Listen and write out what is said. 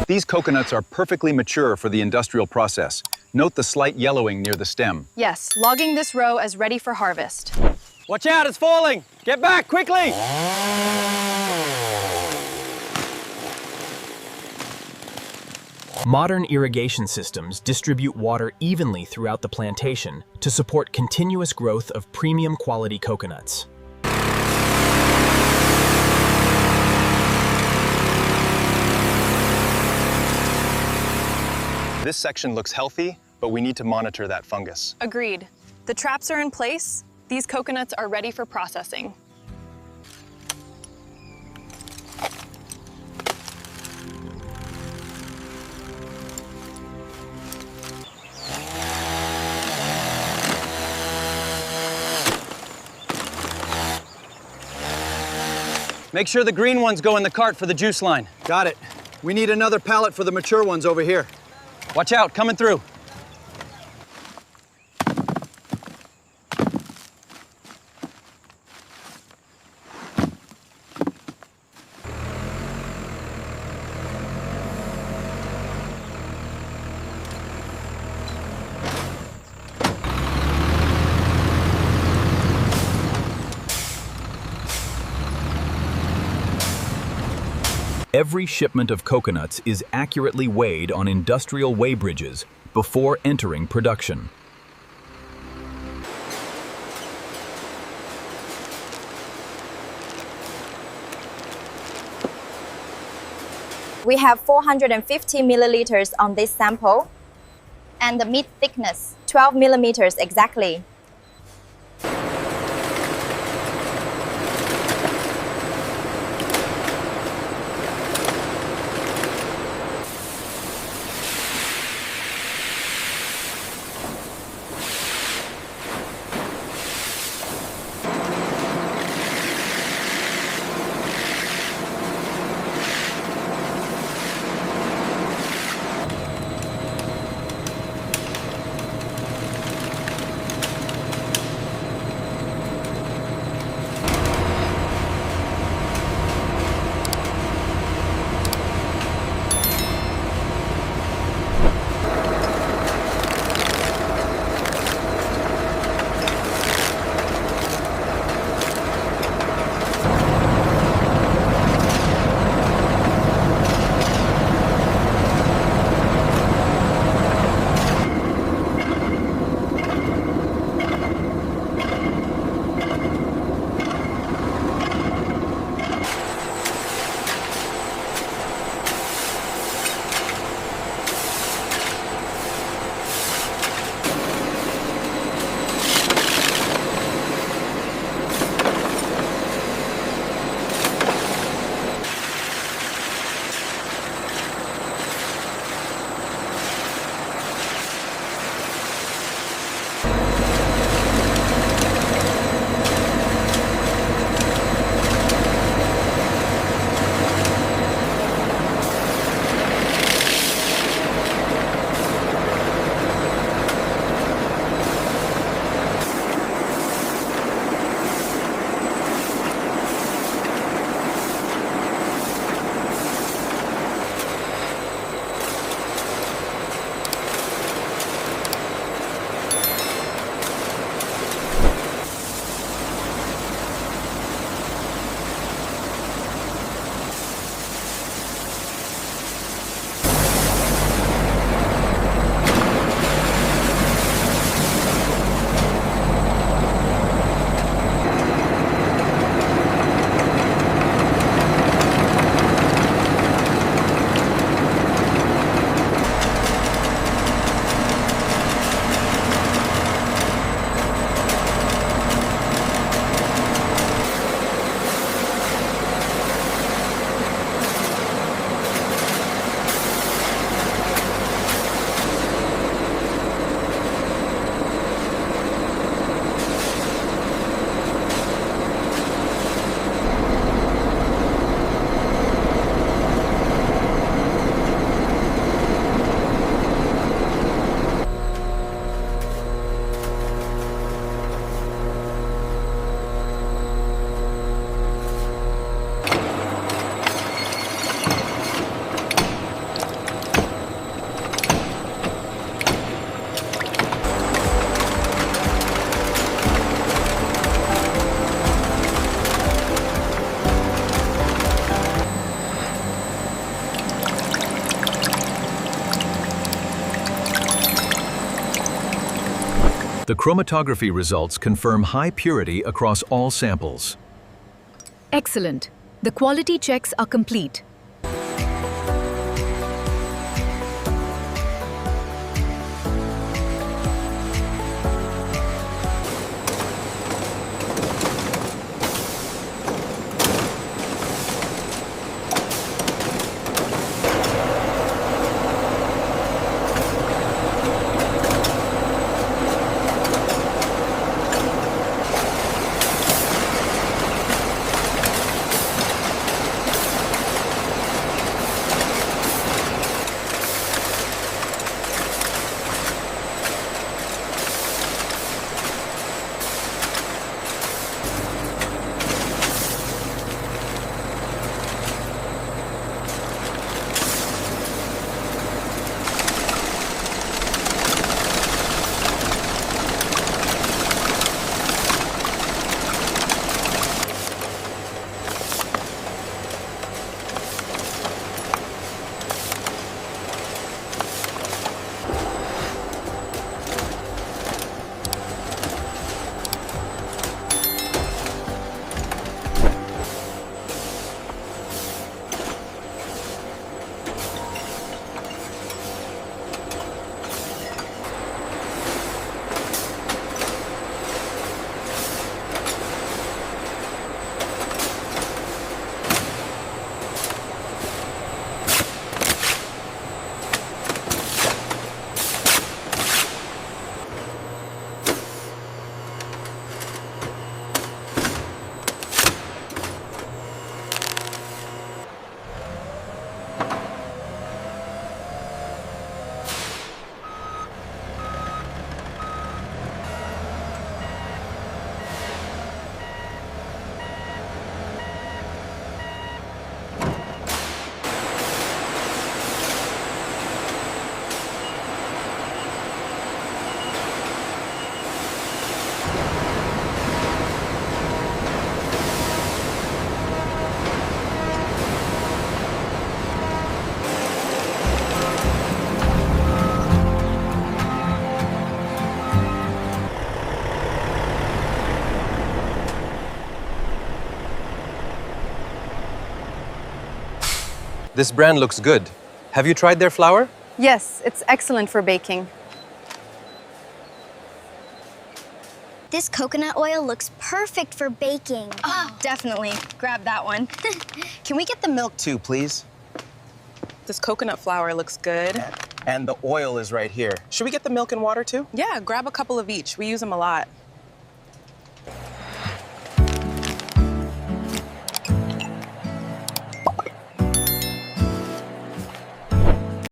These coconuts are perfectly mature for the industrial process. Note the slight yellowing near the stem. Yes, logging this row as ready for harvest. Watch out, it's falling! Get back, quickly! Modern irrigation systems distribute water evenly throughout the plantation to support continuous growth of premium quality coconuts. This section looks healthy, but we need to monitor that fungus. Agreed. The traps are in place. These coconuts are ready for processing. Make sure the green ones go in the cart for the juice line. Got it. We need another pallet for the mature ones over here. Watch out, coming through. Every shipment of coconuts is accurately weighed on industrial weigh bridges before entering production. We have 450 milliliters on this sample, and the meat thickness, 12 millimeters exactly. The chromatography results confirm high purity across all samples. Excellent. The quality checks are complete. This brand looks good. Have you tried their flour? Yes, it's excellent for baking. This coconut oil looks perfect for baking. Oh, definitely. Grab that one. Can we get the milk too, please? This coconut flour looks good. And the oil is right here. Should we get the milk and water too? Yeah, grab a couple of each. We use them a lot.